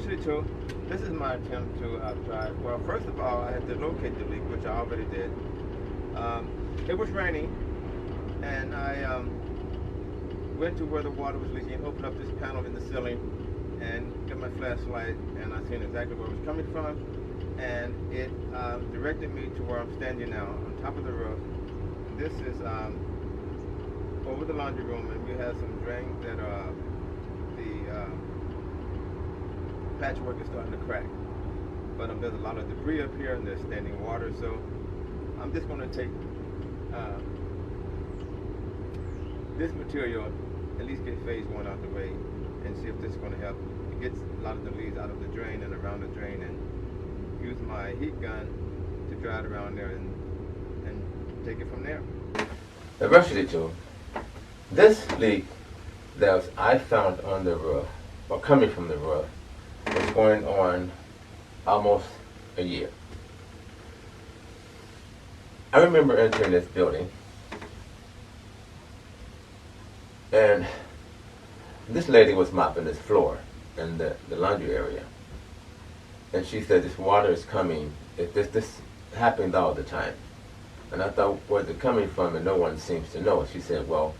Actually, too, this is my attempt to try. Well, first of all, I had to locate the leak, which I already did. Um, it was raining, and I went to where the water was leaking, opened up this panel in the ceiling, and got my flashlight, and I seen exactly where it was coming from, and it directed me to where I'm standing now, on top of the roof. This is over the laundry room, and we have some drains that are the patchwork is starting to crack. But there's a lot of debris up here, and there's standing water, so I'm just going to take uh, this material, at least get phase one out the way, and see if this is going to help get a lot of the leaves out of the drain and around the drain, and use my heat gun to dry it around there and take it from there. Eventually, too, this leak that I found on the roof, or coming from the roof, was going on almost a year. I remember entering this building, and this lady was mopping this floor in the laundry area. And she said, this water is coming, this happens all the time. And I thought, where's it coming from? And no one seems to know. She said, well,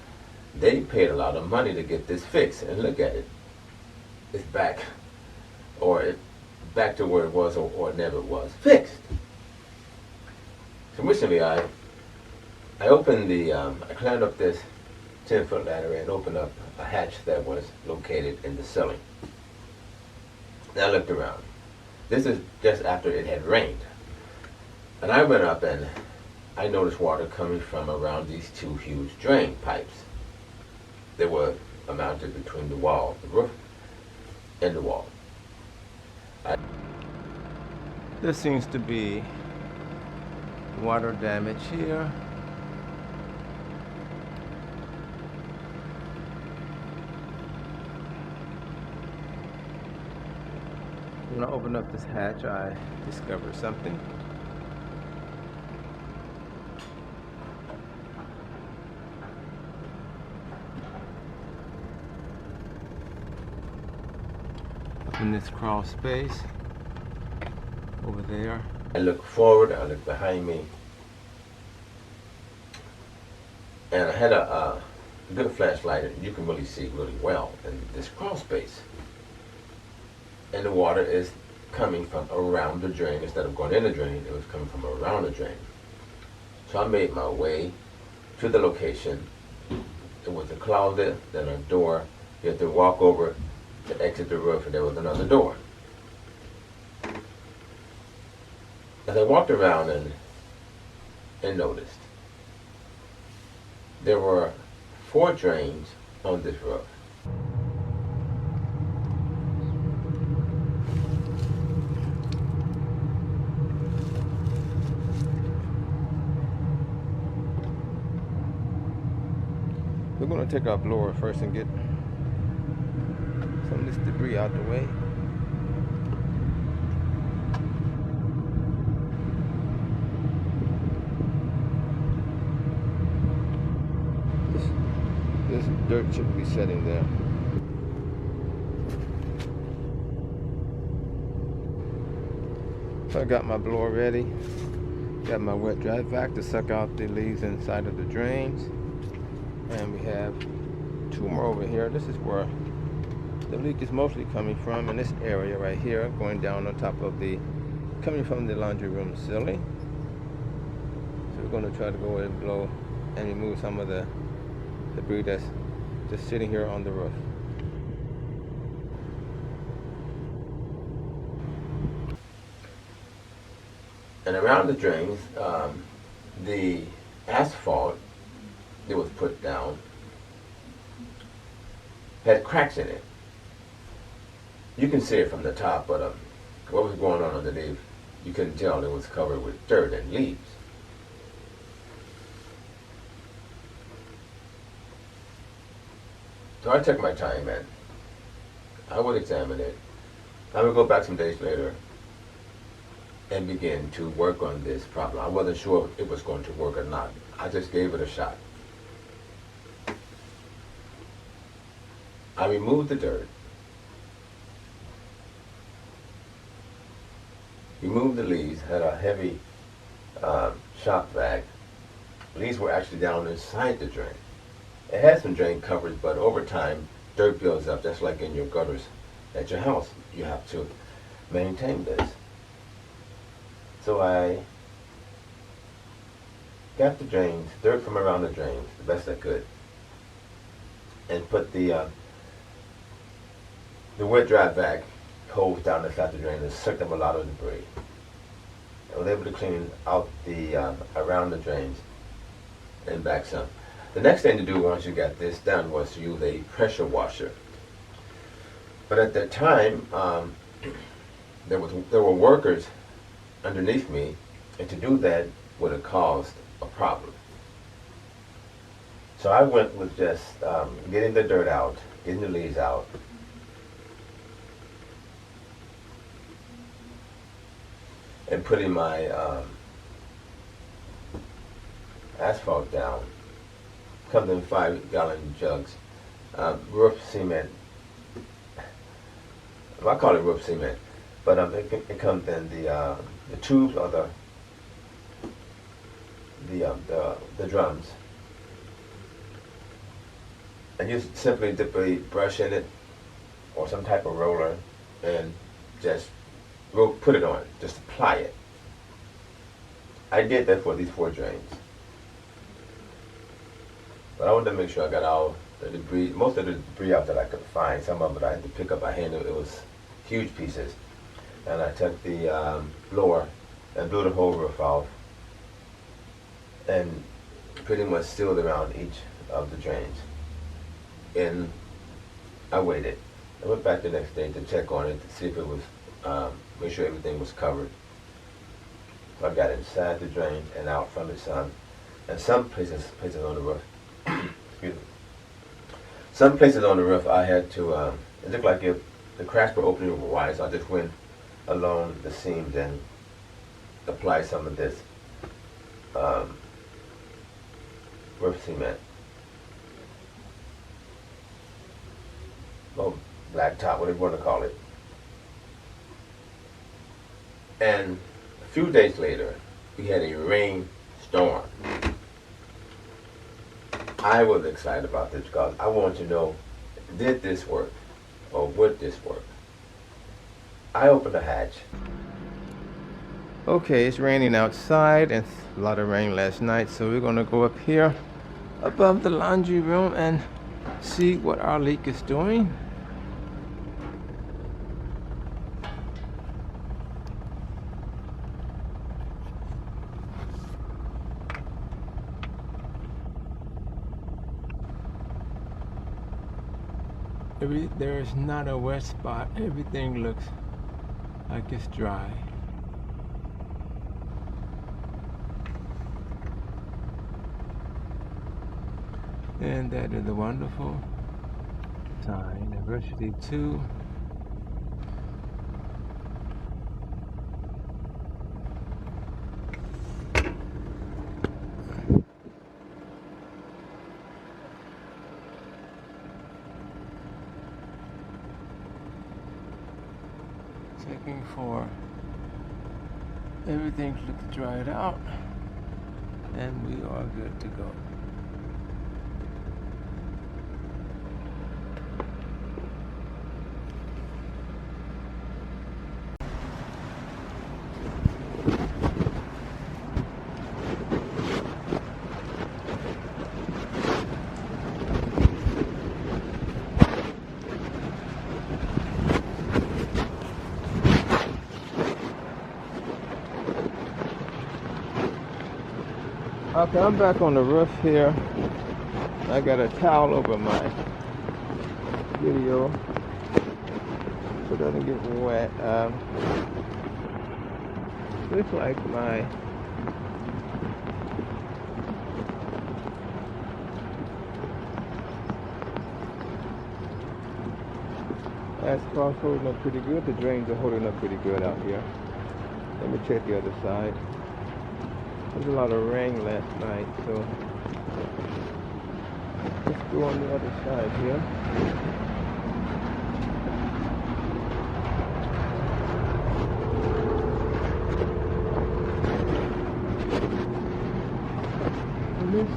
they paid a lot of money to get this fixed. And look at it. It's back, back to where it was, or it never was fixed. So recently I opened I climbed up this 10-foot ladder and opened up a hatch that was located in the ceiling. And I looked around. This is just after it had rained. And I went up and I noticed water coming from around these two huge drain pipes. They were mounted between the wall, the roof, and the wall. There seems to be water damage here. When I opened up this hatch, I discovered something. Up in this crawl space over there. I look forward, I look behind me, and I had a good flashlight, and you can really see really well in this crawl space. And the water is coming from around the drain. Instead of going in the drain, it was coming from around the drain. So I made my way to the location. There was a closet, then a door. You had to walk over to exit the roof, and there was another door. As I walked around and noticed, there were 4 drains on this roof. We're going to take our blower first and get some of this debris out the way. This dirt shouldn't be sitting there. So I got my blower ready. Got my wet dry vac to suck out the leaves inside of the drains. And we have 2 more over here. This is where the leak is mostly coming from, in this area right here, going down on top of coming from the laundry room ceiling. So we're going to try to go ahead and blow and remove some of the debris that's just sitting here on the roof. And around the drains, the asphalt that was put down had cracks in it. You can see it from the top, but what was going on underneath, you couldn't tell. It was covered with dirt and leaves. So I took my time and I would examine it. I would go back some days later and begin to work on this problem. I wasn't sure if it was going to work or not. I just gave it a shot. I removed the dirt. removed the leaves, had a heavy shop vac. Leaves were actually down inside the drain. It had some drain covers, but over time, dirt builds up, just like in your gutters at your house. You have to maintain this. So I got the drains, dirt from around the drains, the best I could, and put the wet dry vac hose down inside the drain and sucked up a lot of debris. I was able to clean out the around the drains and back some. The next thing to do once you got this done was to use a pressure washer. But at that time, there were workers underneath me, and to do that would have caused a problem. So I went with just getting the dirt out, getting the leaves out, and putting my asphalt down. Comes in 5-gallon jugs. Roof cement. I call it roof cement, but it comes in the tubes or the drums. And you simply dip a brush in it or some type of roller and just put it on, just apply it. I did that for these 4 drains. But I wanted to make sure I got all the debris, most of the debris out that I could find. Some of it I had to pick up by hand. It was huge pieces. And I took the blower and blew the whole roof off and pretty much sealed around each of the drains. And I waited. I went back the next day to check on it to see if it was, make sure everything was covered. So I got inside the drain and out from the sun. And some places on the roof, excuse me. Some places on the roof I had to, it looked like if the cracks were opening were wide, so I just went along the seams and applied some of this roof cement. Or black top, whatever you want to call it. And a few days later, we had a rainstorm. I was excited about this because I wanted to know, did this work or would this work? I opened the hatch. Okay, it's raining outside and a lot of rain last night, so we're gonna go up here above the laundry room and see what our leak is doing. There is not a wet spot. Everything looks like it's dry. And that is a wonderful sign. Diversity 2. Checking for everything looks dried out, and we are good to go. Okay, I'm back on the roof here. I got a towel over my video so it doesn't get wet. Looks like my asphalt's holding up pretty good. The drains are holding up pretty good out here. Let me check the other side. There's a lot of rain last night, so let's go on the other side here.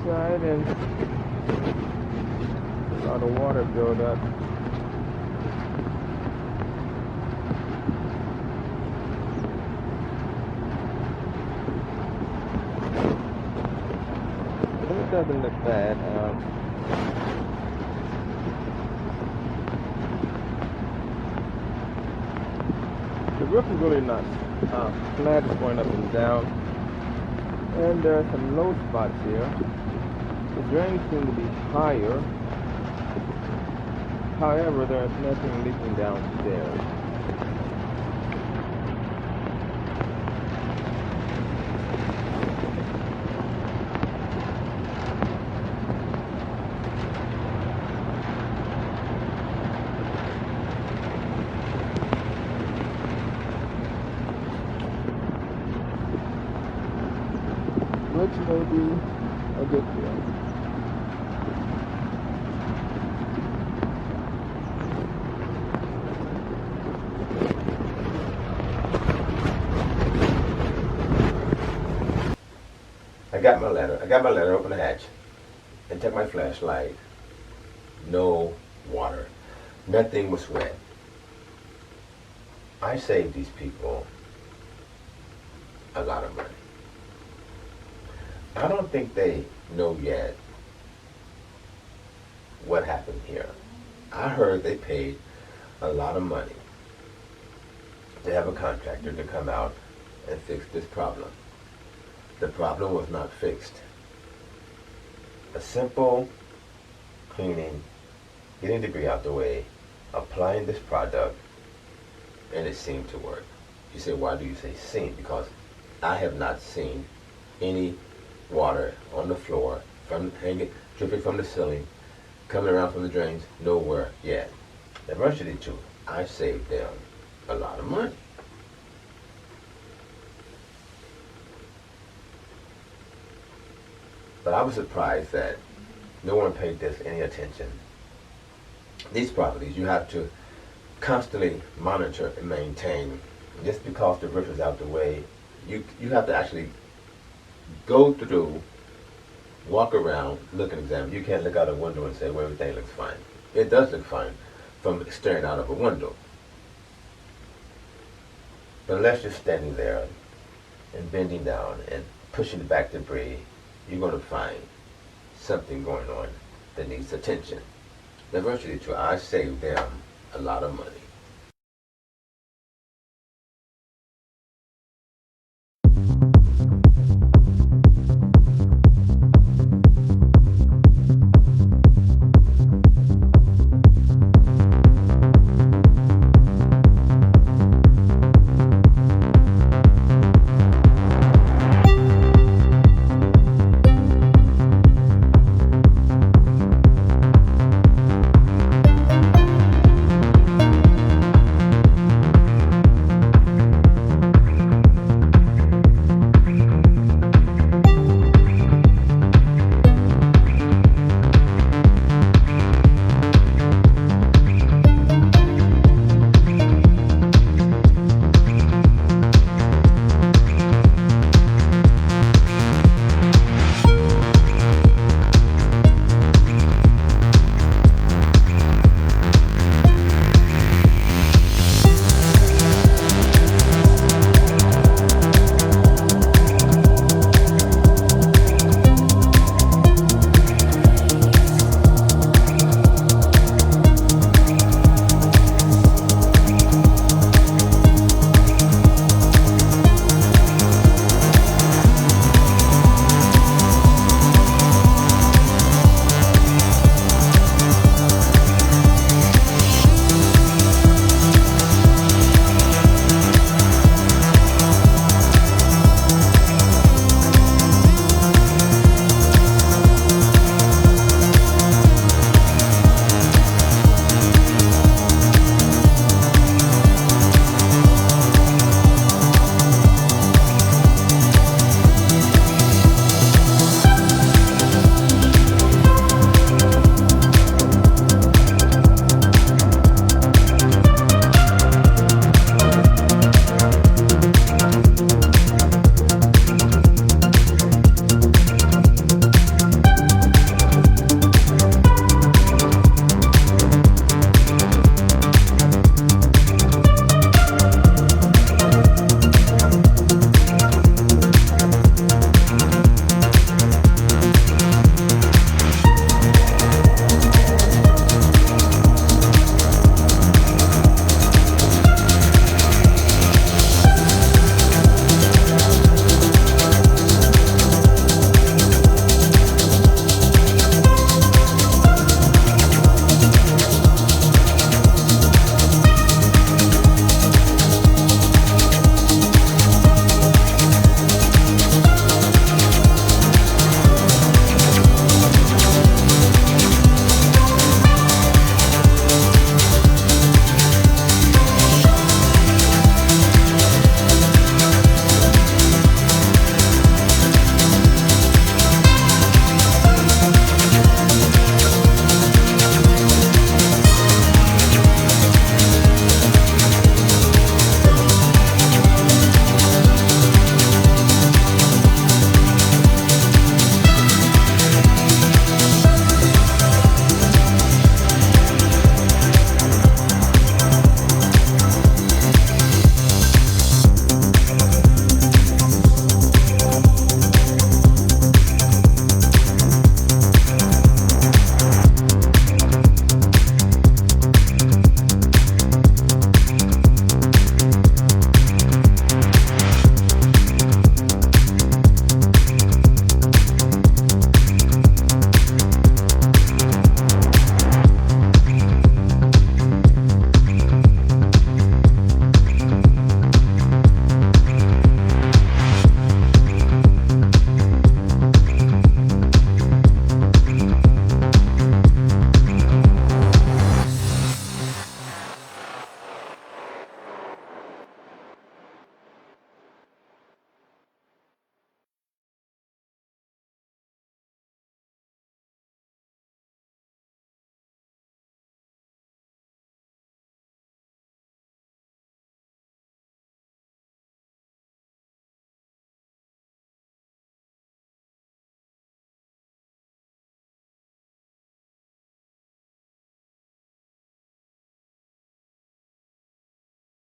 side and a lot of water build up. It doesn't look bad. The roof is really not flat, it's going up and down. And there are some low spots here. The drains seem to be higher. However, there is nothing leaking downstairs. Which may be a good deal. I got my letter, opened the hatch, and took my flashlight. No water. Nothing was wet. I saved these people a lot of money. I don't think they know yet what happened here. I heard they paid a lot of money to have a contractor to come out and fix this problem. The problem was not fixed. A simple cleaning, getting debris out the way, applying this product, and it seemed to work. You say, why do you say seemed? Because I have not seen any water on the floor, from hanging, dripping from the ceiling, coming around from the drains, nowhere yet. The rest of the two, I saved them a lot of money. But I was surprised that no one paid this any attention. These properties, you have to constantly monitor and maintain. Just because the roof is out the way, you have to actually go through, walk around, look and examine. You can't look out a window and say, well, everything looks fine. It does look fine from staring out of a window. But unless you're standing there and bending down and pushing back debris, you're going to find something going on that needs attention. The virtually true, I saved them a lot of money.